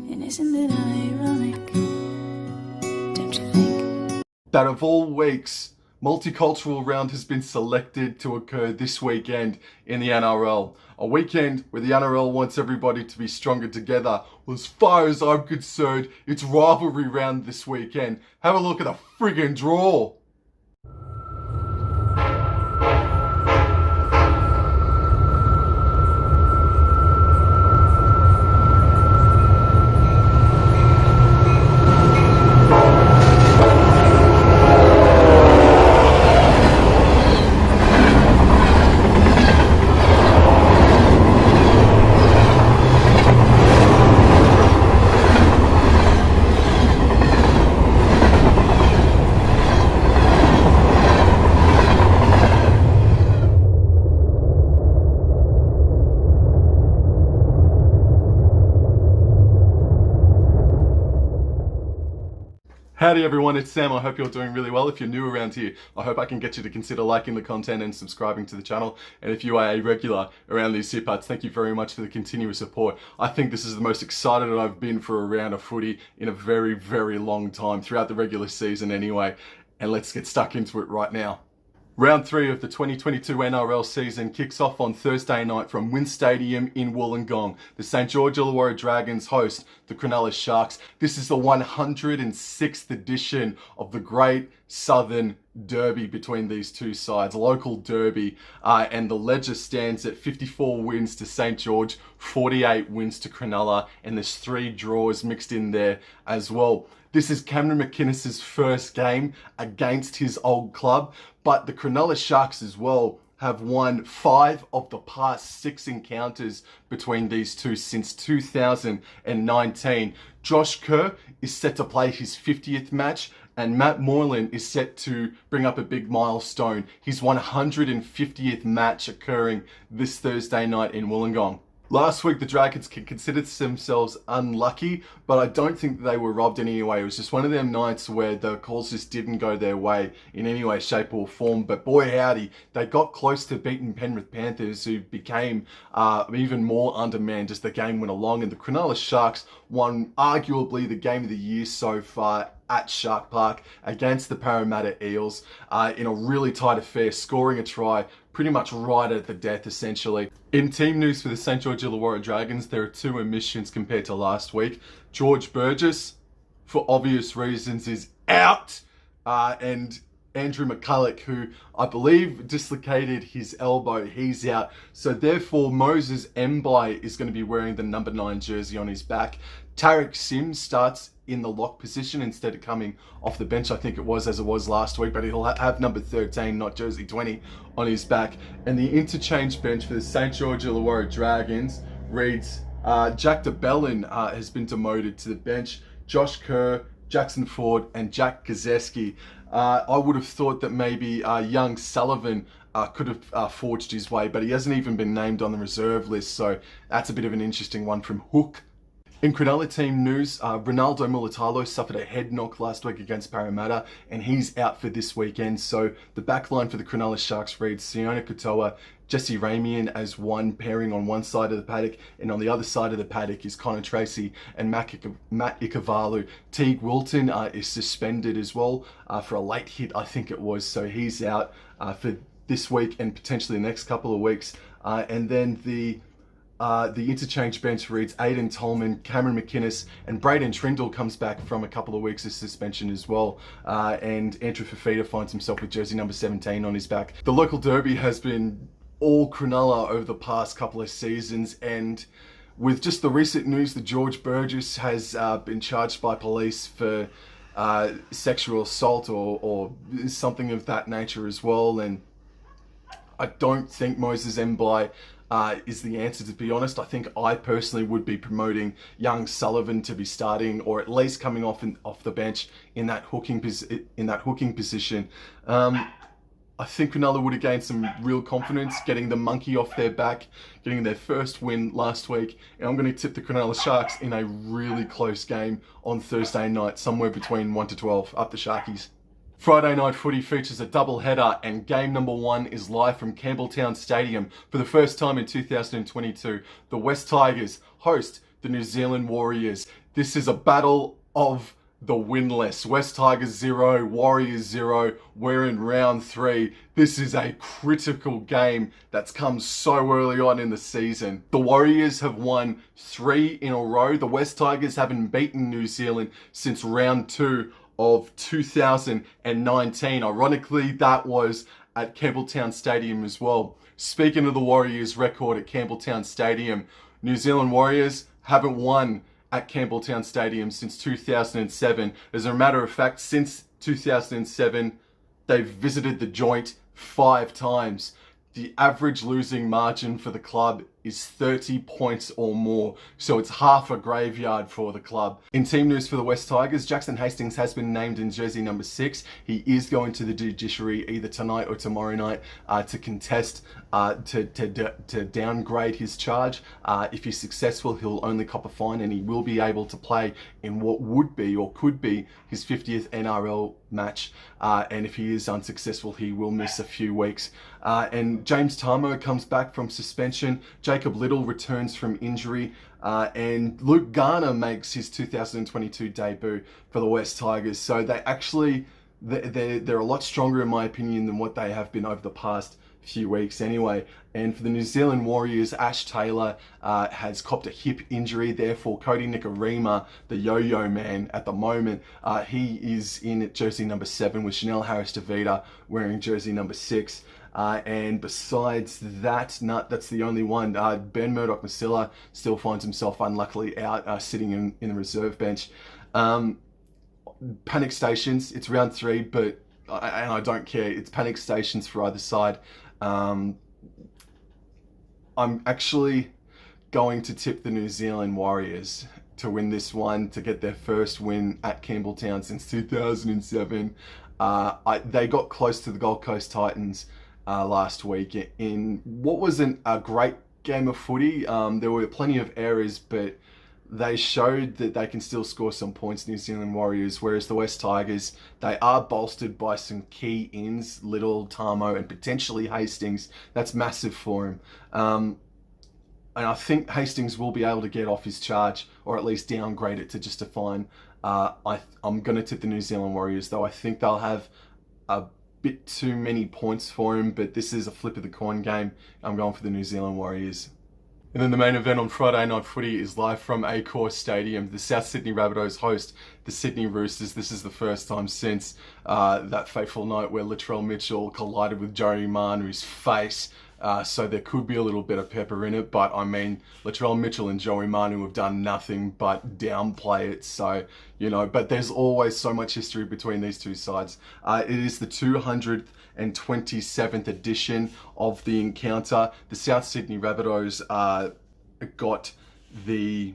And isn't it ironic? Don't you think? That of all weeks, multicultural round has been selected to occur this weekend in the NRL. A weekend where the NRL wants everybody to be stronger together. Well, as far as I'm concerned, it's rivalry round this weekend. Have a look at the friggin' draw. Howdy everyone, it's Sam. I hope you're doing really well. If you're new around here, I hope I can get you to consider liking the content and subscribing to the channel. And if you are a regular around these hip huts, thank you very much for the continuous support. I think this is the most excited I've been for a round of footy in a very, very long time, throughout the regular season anyway. And let's get stuck into it right now. Round 3 of the 2022 NRL season kicks off on Thursday night from WIN Stadium in Wollongong. The St George Illawarra Dragons host the Cronulla Sharks. This is the 106th edition of the Great Southern Derby between these two sides, local derby, and the ledger stands at 54 wins to St George, 48 wins to Cronulla, and there's 3 draws mixed in there as well. This is Cameron McInnes's first game against his old club, but the Cronulla Sharks as well have won 5 of the past 6 encounters between these two since 2019. Josh Kerr is set to play his 50th match, and Matt Moylan is set to bring up a big milestone, his 150th match occurring this Thursday night in Wollongong. Last week, the Dragons considered themselves unlucky, but I don't think they were robbed in any way. It was just one of them nights where the calls just didn't go their way in any way, shape or form. But boy howdy, they got close to beating Penrith Panthers, who became even more undermanned as the game went along. And the Cronulla Sharks won arguably the game of the year so far at Shark Park against the Parramatta Eels in a really tight affair, scoring a try pretty much right at the death, essentially. In team news for the St George Illawarra Dragons, there are 2 omissions compared to last week. George Burgess, for obvious reasons, is out, and Andrew McCulloch, who I believe dislocated his elbow, he's out. So therefore, Moses Mbai is going to be wearing the number 9 jersey on his back. Tarek Sims starts in the lock position instead of coming off the bench, I think it was, as it was last week, but he'll have number 13, not jersey 20, on his back. And the interchange bench for the St George Illawarra Dragons reads, Jack DeBellin has been demoted to the bench, Josh Kerr, Jackson Ford, and Jack Gazzeski. I would have thought that maybe young Sullivan could have forged his way, but he hasn't even been named on the reserve list, so that's a bit of an interesting one from Hook. In Cronulla team news, Ronaldo Mulitalo suffered a head knock last week against Parramatta, and he's out for this weekend. So the back line for the Cronulla Sharks reads Siona Katoa, Jesse Ramian as one pairing on one side of the paddock, and on the other side of the paddock is Connor Tracy and Matt Ikavalu. Teague Wilton is suspended as well for a late hit, I think it was, so he's out for this week and potentially the next couple of weeks. And then the interchange bench reads Aidan Tolman, Cameron McInnes, and Braden Trindle comes back from a couple of weeks of suspension as well. And Andrew Fafita finds himself with jersey number 17 on his back. The local derby has been all Cronulla over the past couple of seasons, and with just the recent news that George Burgess has been charged by police for sexual assault or something of that nature as well. And I don't think Moses Mbai is the answer, to be honest. I think I personally would be promoting young Sullivan to be starting, or at least coming off the bench in that hooking position. I think Cronulla would have gained some real confidence, getting the monkey off their back, getting their first win last week. And I'm going to tip the Cronulla Sharks in a really close game on Thursday night, somewhere between 1-12, up the Sharkies. Friday night footy features a double header, and game number 1 is live from Campbelltown Stadium. For the first time in 2022, the West Tigers host the New Zealand Warriors. This is a battle of the winless. West Tigers 0, Warriors 0. We're in round 3. This is a critical game that's come so early on in the season. The Warriors have won 3 in a row. The West Tigers haven't beaten New Zealand since round 2 of 2019. Ironically, that was at Campbelltown Stadium as well. Speaking of the Warriors' record at Campbelltown Stadium, New Zealand Warriors haven't won at Campbelltown Stadium since 2007. As a matter of fact, since 2007, they've visited the joint 5 times. The average losing margin for the club is 30 points or more, so it's half a graveyard for the club. In team news for the West Tigers, Jackson Hastings has been named in jersey number 6. He is going to the judiciary either tonight or tomorrow night to contest, to downgrade his charge. If he's successful, he'll only cop a fine, and he will be able to play in what would be or could be his 50th NRL match. And if he is unsuccessful, he will miss a few weeks. And James Tarmo comes back from suspension. Jacob Little returns from injury, and Luke Garner makes his 2022 debut for the West Tigers. So they actually, they're a lot stronger in my opinion than what they have been over the past few weeks anyway. And for the New Zealand Warriors, Ash Taylor has copped a hip injury. Therefore, Cody Nikorima, the yo-yo man at the moment, he is in at jersey number 7 with Chanel Harris-Tavita wearing jersey number 6. And besides that, that's the only one. Ben Murdoch-Masila still finds himself unluckily out, sitting in the reserve bench. Panic stations, it's round 3, but I don't care. It's panic stations for either side. I'm actually going to tip the New Zealand Warriors to win this one, to get their first win at Campbelltown since 2007. They got close to the Gold Coast Titans last week in what wasn't a great game of footy. There were plenty of errors, but they showed that they can still score some points, New Zealand Warriors, whereas the West Tigers, they are bolstered by some key ins, Little, Tarmo, and potentially Hastings. That's massive for him. And I think Hastings will be able to get off his charge, or at least downgrade it to just a fine. I'm going to tip the New Zealand Warriors, though. I think they'll have a bit too many points for him, but this is a flip of the coin game. I'm going for the New Zealand Warriors. And then the main event on Friday Night Footy is live from Accor Stadium. The South Sydney Rabbitohs host the Sydney Roosters. This is the first time since that fateful night where Latrell Mitchell collided with Joey Manu's face. So there could be a little bit of pepper in it, but I mean, Latrell Mitchell and Joey Manu have done nothing but downplay it. So, you know, but there's always so much history between these two sides. It is the 227th edition of the encounter. The South Sydney Rabbitohs got the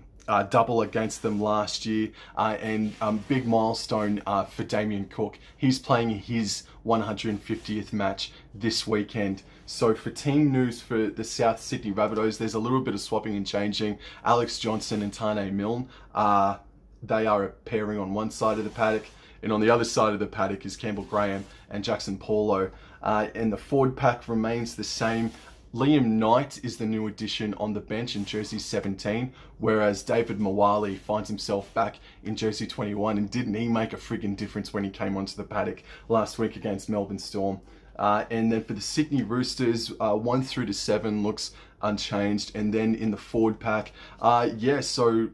double against them last year, and big milestone for Damien Cook. He's playing his 150th match this weekend. So for team news for the South Sydney Rabbitohs, there's a little bit of swapping and changing. Alex Johnson and Tane Milne, they are a pairing on one side of the paddock, and on the other side of the paddock is Campbell Graham and Jackson Paulo. And the forward pack remains the same. Liam Knight is the new addition on the bench in jersey 17, whereas David Mawali finds himself back in jersey 21, and didn't he make a friggin' difference when he came onto the paddock last week against Melbourne Storm. And then for the Sydney Roosters, 1 through to 7 looks unchanged. And then in the forward pack, Takiaho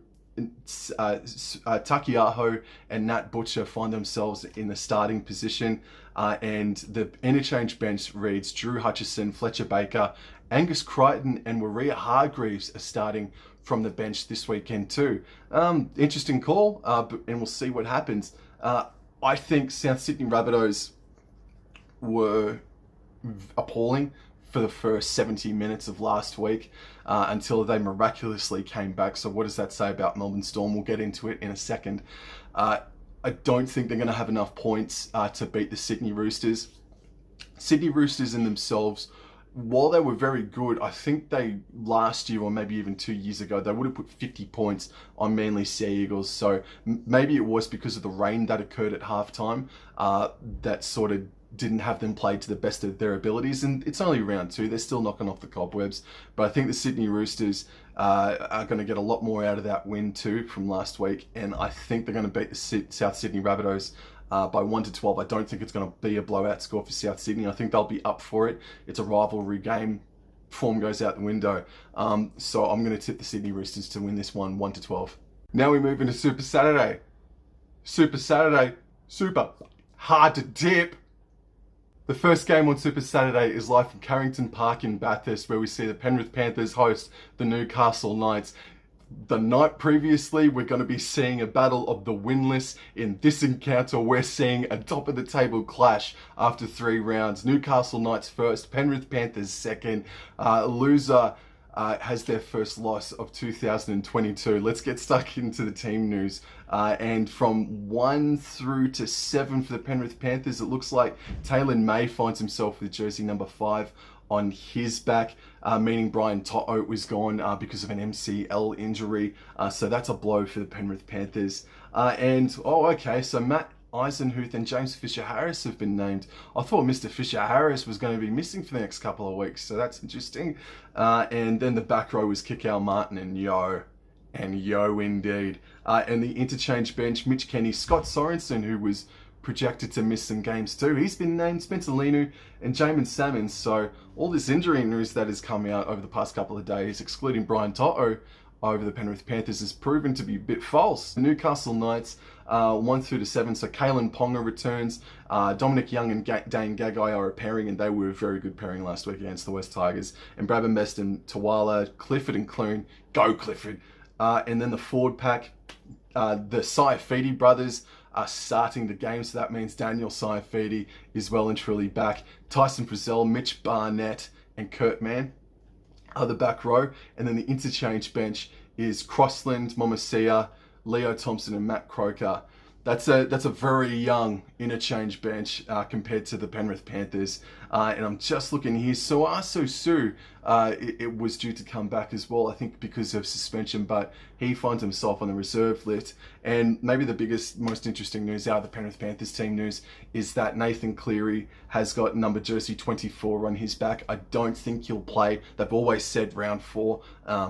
and Nat Butcher find themselves in the starting position. And the interchange bench reads Drew Hutchison, Fletcher Baker, Angus Crichton and Waria Hargreaves are starting from the bench this weekend too. Interesting call, and we'll see what happens. I think South Sydney Rabbitohs were appalling for the first 70 minutes of last week until they miraculously came back. So what does that say about Melbourne Storm? We'll get into it in a second. I don't think they're going to have enough points to beat the Sydney Roosters. Sydney Roosters in themselves, while they were very good, I think they last year or maybe even 2 years ago, they would have put 50 points on Manly Sea Eagles. So maybe it was because of the rain that occurred at halftime that sort of didn't have them play to the best of their abilities. And it's only round 2. They're still knocking off the cobwebs. But I think the Sydney Roosters, are going to get a lot more out of that win too from last week, and I think they're going to beat the South Sydney Rabbitohs by 1-12. I don't think it's going to be a blowout score for South Sydney. I think they'll be up for it. It's a rivalry game. Form goes out the window. So I'm going to tip the Sydney Roosters to win this one 1-12. Now we move into Super Saturday. Super Saturday. Super hard to tip. The first game on Super Saturday is live from Carrington Park in Bathurst, where we see the Penrith Panthers host the Newcastle Knights. The night previously, we're going to be seeing a battle of the winless. In this encounter, we're seeing a top-of-the-table clash after 3 rounds. Newcastle Knights first, Penrith Panthers second. Loser has their first loss of 2022. Let's get stuck into the team news. And from 1 through to 7 for the Penrith Panthers, it looks like Taylor May finds himself with jersey number 5 on his back, meaning Brian To'o was gone because of an MCL injury. So that's a blow for the Penrith Panthers. So Matt Eisenhuth and James Fisher-Harris have been named. I thought Mr. Fisher-Harris was going to be missing for the next couple of weeks, so that's interesting. And then the back row was Kikau Martin and Yo indeed. And the interchange bench, Mitch Kenny, Scott Sorensen, who was projected to miss some games too. He's been named, Spencer Linu and Jamin Salmons. So all this injury news that has come out over the past couple of days, excluding Brian To'o over the Penrith Panthers, has proven to be a bit false. The Newcastle Knights 1 through to 7. So Kalen Ponga returns. Dominic Young and Dane Gagai are a pairing, and they were a very good pairing last week against the West Tigers. And Brabham Best and Tawala, Clifford and Clune. Go Clifford. And then the forward pack, the Saifidi brothers are starting the game, so that means Daniel Saifidi is well and truly back. Tyson Frizzell, Mitch Barnett, and Kurt Mann are the back row. And then the interchange bench is Crossland, Momasia, Leo Thompson, and Matt Croker. That's a very young interchange bench compared to the Penrith Panthers. And I'm just looking here. Suaso Su, it was due to come back as well, I think because of suspension, but he finds himself on the reserve list. And maybe the biggest, most interesting news out of the Penrith Panthers team news is that Nathan Cleary has got number jersey 24 on his back. I don't think he'll play. They've always said round 4.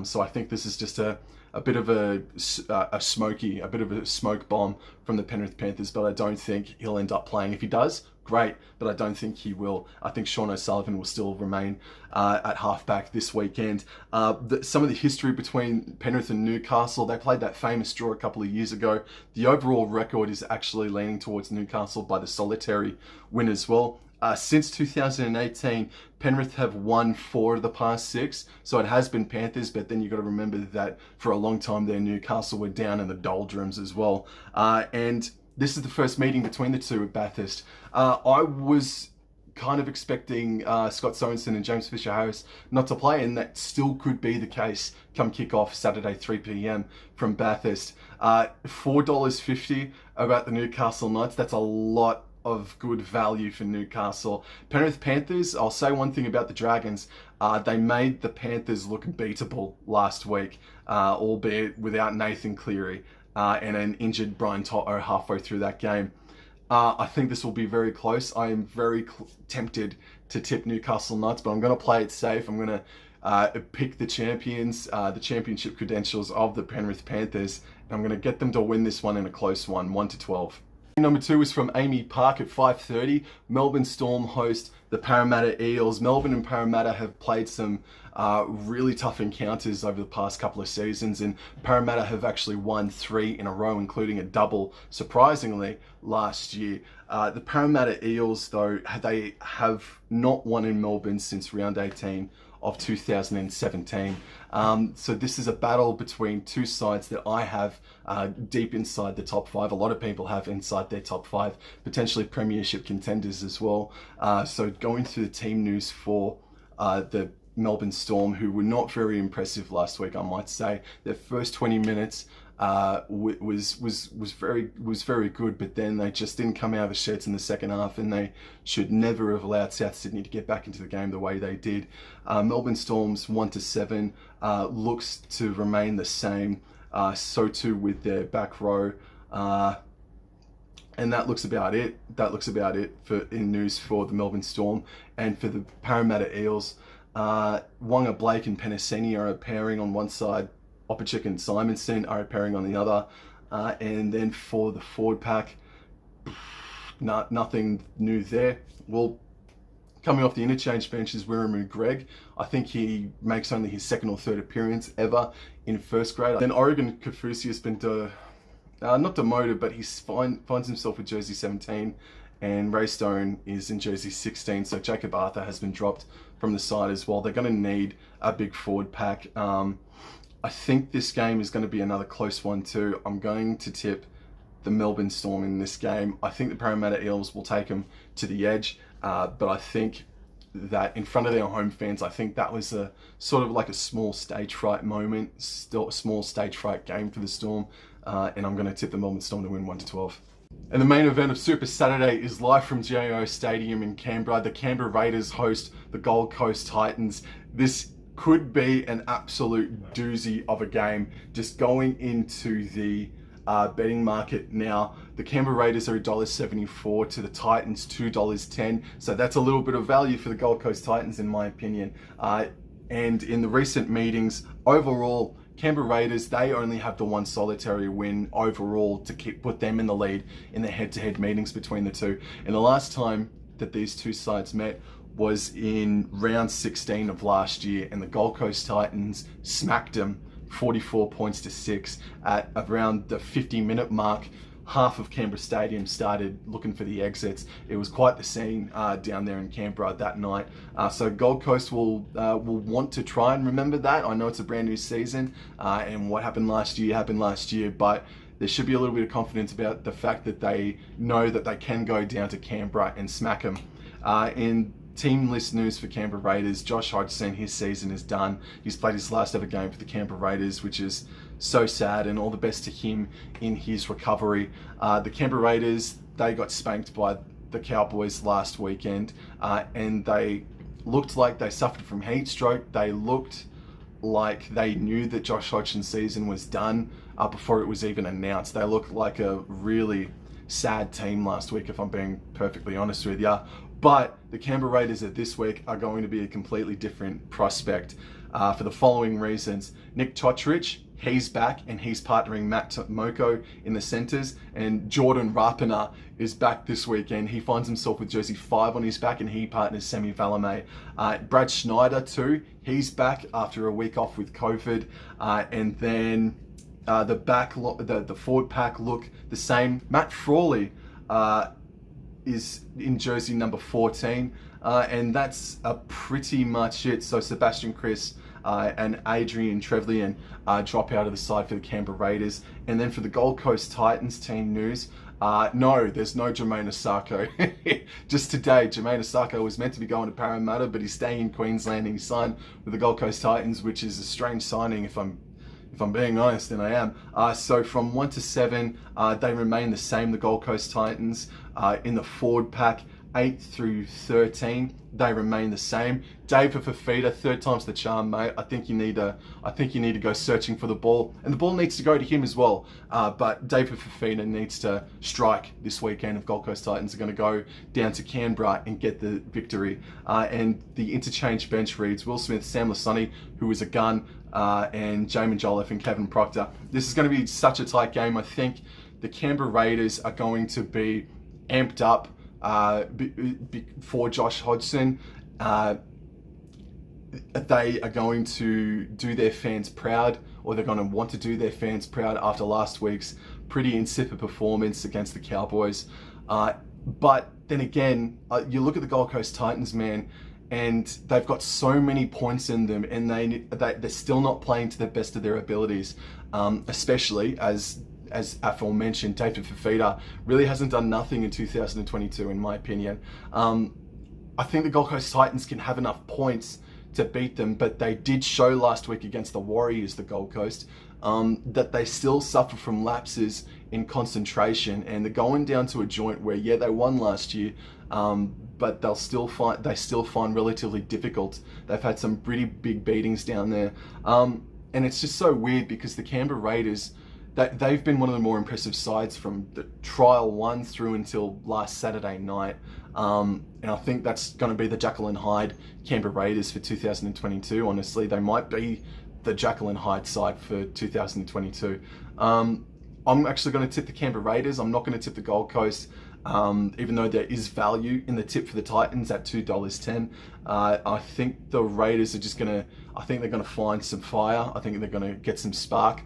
So I think this is just a bit of a bit of a smoke bomb from the Penrith Panthers, but I don't think he'll end up playing. If he does, great, but I don't think he will. I think Sean O'Sullivan will still remain at halfback this weekend. Some of the history between Penrith and Newcastle, they played that famous draw a couple of years ago. The overall record is actually leaning towards Newcastle by the solitary win as well. Since 2018, Penrith have won 4 of the past 6. So it has been Panthers, but then you've got to remember that for a long time there, Newcastle were down in the doldrums as well. And this is the first meeting between the two at Bathurst. I was kind of expecting Scott Sorensen and James Fisher-Harris not to play, and that still could be the case come kick-off Saturday 3 p.m. from Bathurst. $4.50 about the Newcastle Knights. That's a lot of good value for Newcastle. Penrith Panthers, I'll say one thing about the Dragons. They made the Panthers look beatable last week, albeit without Nathan Cleary and an injured Brian To'o halfway through that game. I think this will be very close. I am very tempted to tip Newcastle Knights, but I'm going to play it safe. I'm going to pick the champions, the championship credentials of the Penrith Panthers, and I'm going to get them to win this one in a close one, 1-12. Number 2 is from Amy Park at 5:30. Melbourne Storm host the Parramatta Eels. Melbourne and Parramatta have played some really tough encounters over the past couple of seasons, and Parramatta have actually won 3 in a row, including a double, surprisingly, last year. The Parramatta Eels, though, they have not won in Melbourne since round 18 of 2017. So this is a battle between two sides that I have deep inside the top 5. A lot of people have inside their top 5, potentially premiership contenders as well. So going through the team news for the Melbourne Storm, who were not very impressive last week, I might say. Their first 20 minutes was very good, but then they just didn't come out of the sheds in the second half, and they should never have allowed South Sydney to get back into the game the way they did. Melbourne Storm's 1-7 looks to remain the same. So too with their back row. And that looks about it. That looks about it in news for the Melbourne Storm. And for the Parramatta Eels, Wonga Blake and Penasini are a pairing on one side. Opachik and Simonson are a pairing on the other. And then for the forward pack, nothing new there. Well, coming off the interchange bench is Wiremu Greg. I think he makes only his second or third appearance ever in first grade. Then Oregon Kafusi has been not demoted, but he finds himself with jersey 17, and Ray Stone is in jersey 16. So Jacob Arthur has been dropped from the side as well. They're going to need a big forward pack. I think this game is going to be another close one too. I'm going to tip the Melbourne Storm in this game. I think the Parramatta Eels will take them to the edge, but I think that in front of their home fans, I think that was a sort of like a small stage fright moment, still a small stage fright game for the Storm, and I'm going to tip the Melbourne Storm to win 1-12. And the main event of Super Saturday is live from GIO Stadium in Canberra. The Canberra Raiders host the Gold Coast Titans. This could be an absolute doozy of a game. Just going into the betting market now, the Canberra Raiders are $1.74 to the Titans $2.10. So that's a little bit of value for the Gold Coast Titans in my opinion. And in the recent meetings, overall, Canberra Raiders, they only have the one solitary win overall to put them in the lead in the head-to-head meetings between the two. And the last time that these two sides met was in round 16 of last year, and the Gold Coast Titans smacked them 44 points to 6 at around the 50-minute mark. Half of Canberra Stadium started looking for the exits. It was quite the scene down there in Canberra that night. So Gold Coast will want to try and remember that. I know it's a brand new season, and what happened last year, but there should be a little bit of confidence about the fact that they know that they can go down to Canberra and smack them. In team list news for Canberra Raiders, Josh Hodgson, his season is done. He's played his last ever game for the Canberra Raiders, which is so sad, and all the best to him in his recovery. The Canberra Raiders, they got spanked by the Cowboys last weekend, and they looked like they suffered from heat stroke. They looked like they knew that Josh Hodgson's season was done before it was even announced. They looked like a really sad team last week, if I'm being perfectly honest with you. But the Canberra Raiders of this week are going to be a completely different prospect for the following reasons. Nick Totrich, he's back, and he's partnering Matt Moko in the centres, and Jordan Rapana is back this weekend. He finds himself with jersey 5 on his back, and he partners Semi Valame. Brad Schneider too, he's back after a week off with COVID, and then the forward pack look the same. Matt Frawley is in jersey number 14, and that's pretty much it. So Sebastian Chris and Adrian Trevelyan drop out of the side for the Canberra Raiders. And then for the Gold Coast Titans team news, no, there's no Jermaine Osako. Just today, Jermaine Osako was meant to be going to Parramatta, but he's staying in Queensland, and he signed with the Gold Coast Titans, which is a strange signing if I'm being honest, and I am. So from 1 to 7, they remain the same, the Gold Coast Titans. In the forward pack, 8 through 13, they remain the same. David Fafita, third time's the charm, mate. I think you need to go searching for the ball, and the ball needs to go to him as well. But David Fafita needs to strike this weekend if Gold Coast Titans are going to go down to Canberra and get the victory. And the interchange bench reads Will Smith, Sam Lasani, who is a gun, and Jamin Jolliffe and Kevin Proctor. This is going to be such a tight game. I think the Canberra Raiders are going to be amped up for Josh Hodgson. They are going to do their fans proud, or they're going to want to do their fans proud after last week's pretty insipid performance against the Cowboys. But then again, you look at the Gold Coast Titans, man, and they've got so many points in them, and they're still not playing to the best of their abilities, especially as aforementioned, David Fafita really hasn't done nothing in 2022, in my opinion. I think the Gold Coast Titans can have enough points to beat them, but they did show last week against the Warriors, the Gold Coast, that they still suffer from lapses in concentration, and they're going down to a joint where, yeah, they won last year, but they still find relatively difficult. They've had some pretty big beatings down there, and it's just so weird because the Canberra Raiders, they've been one of the more impressive sides from the trial one through until last Saturday night. And I think that's going to be the Jekyll and Hyde Canberra Raiders for 2022. Honestly, they might be the Jekyll and Hyde side for 2022. I'm actually going to tip the Canberra Raiders. I'm not going to tip the Gold Coast, even though there is value in the tip for the Titans at $2.10. I think the Raiders are just going to, I think they're going to find some fire. I think they're going to get some spark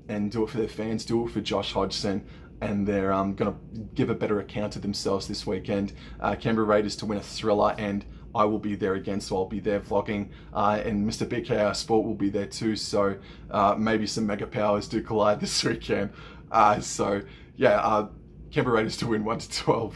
and do it for their fans, do it for Josh Hodgson. And they're going to give a better account of themselves this weekend. Canberra Raiders to win a thriller, and I will be there again, so I'll be there vlogging, and Mr. BKR Sport will be there too, so maybe some mega powers do collide this weekend. So yeah, Canberra Raiders to win 1-12.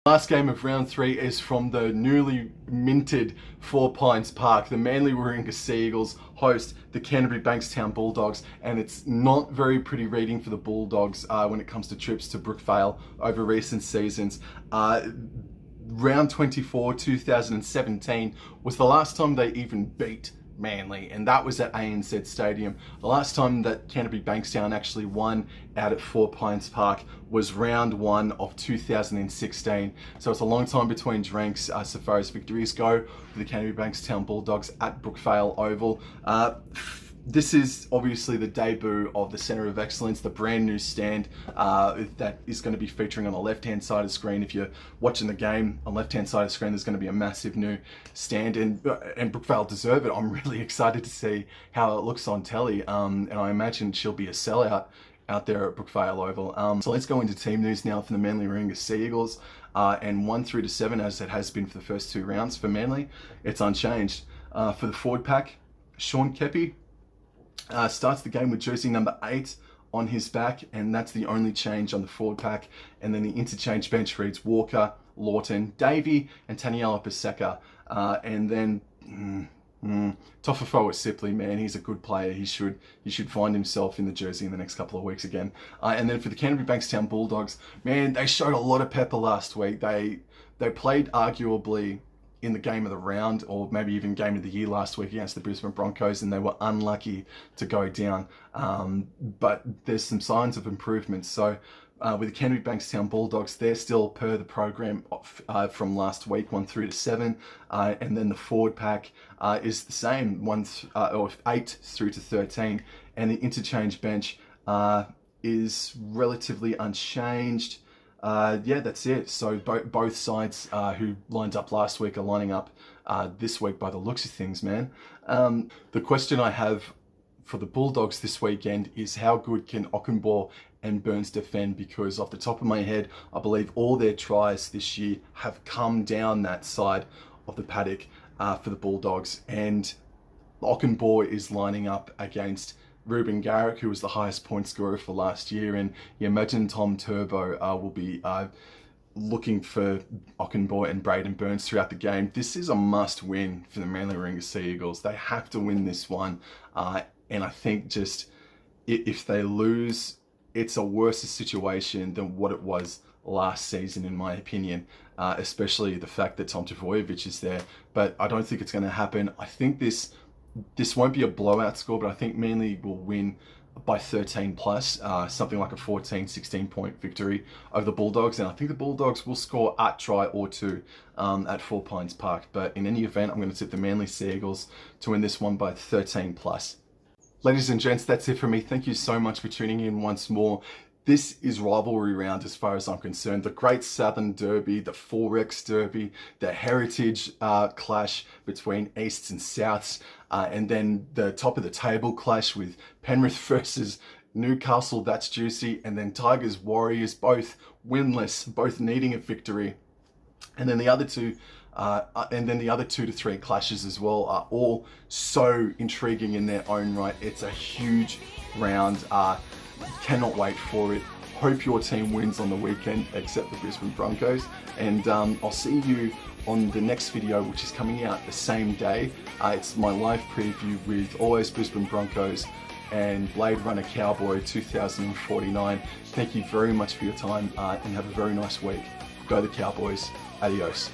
Last game of round 3 is from the newly minted 4 Pines Park. The Manly Warringah Sea Eagles host the Canterbury Bankstown Bulldogs, and it's not very pretty reading for the Bulldogs when it comes to trips to Brookvale over recent seasons. Round 24, 2017 was the last time they even beat Manly, and that was at ANZ Stadium. The last time that Canterbury Bankstown actually won out at 4 Pines Park was round 1 of 2016. So it's a long time between drinks so far as victories go for the Canterbury Bankstown Bulldogs at Brookvale Oval. This is obviously the debut of the Centre of Excellence, the brand new stand that is going to be featuring on the left-hand side of the screen. If you're watching the game on the left-hand side of the screen, there's going to be a massive new stand, and Brookvale deserve it. I'm really excited to see how it looks on telly, and I imagine she'll be a sellout out there at Brookvale Oval. So let's go into team news now for the Manly Warringah Sea Eagles, and 1 through to 7, as it has been for the first 2 rounds for Manly, it's unchanged. For the forward pack, Sean Keppie starts the game with jersey number 8 on his back, and that's the only change on the forward pack. And then the interchange bench reads Walker, Lawton, Davey, and Taniela Paseka. And then Tofafoa Sipley, man, he's a good player. He should find himself in the jersey in the next couple of weeks again. And then for the Canterbury Bankstown Bulldogs, man, they showed a lot of pepper last week. They played arguably in the game of the round, or maybe even game of the year last week against the Brisbane Broncos, and they were unlucky to go down. But there's some signs of improvement. So with the Canterbury Bankstown Bulldogs, they're still per the program from last week, 1 through to 7. And then the forward pack is the same, 8 through to 13. And the interchange bench is relatively unchanged. Yeah, that's it. So both sides who lined up last week are lining up this week by the looks of things, man. The question I have for the Bulldogs this weekend is how good can Ockenbaugh and Burns defend? Because off the top of my head, I believe all their tries this year have come down that side of the paddock for the Bulldogs. And Ockenbaugh is lining up against Ruben Garrick, who was the highest point scorer for last year, and you imagine Tom Turbo will be looking for Ockenbaugh and Braden Burns throughout the game. This is a must-win for the Manly Warringah Sea Eagles. They have to win this one, and I think just if they lose, it's a worse situation than what it was last season, in my opinion, especially the fact that Tom Trbojevic is there. But I don't think it's going to happen. I think this won't be a blowout score, but I think Manly will win by 13 plus, something like a 14, 16 point victory over the Bulldogs. And I think the Bulldogs will score a try or 2 at 4 Pines Park. But in any event, I'm going to tip the Manly Sea Eagles to win this one by 13 plus. Ladies and gents, that's it for me. Thank you so much for tuning in once more. This is rivalry round as far as I'm concerned. The Great Southern Derby, the Forex Derby, the Heritage clash between Easts and Souths, and then the top of the table clash with Penrith versus Newcastle, that's juicy, and then Tigers Warriors, both winless, both needing a victory. And then the other two, to 3 clashes as well are all so intriguing in their own right. It's a huge round. Cannot wait for it. Hope your team wins on the weekend, except the Brisbane Broncos. And I'll see you on the next video, which is coming out the same day. It's my live preview with Always Brisbane Broncos and Blade Runner Cowboy 2049. Thank you very much for your time, and have a very nice week. Go the Cowboys. Adios.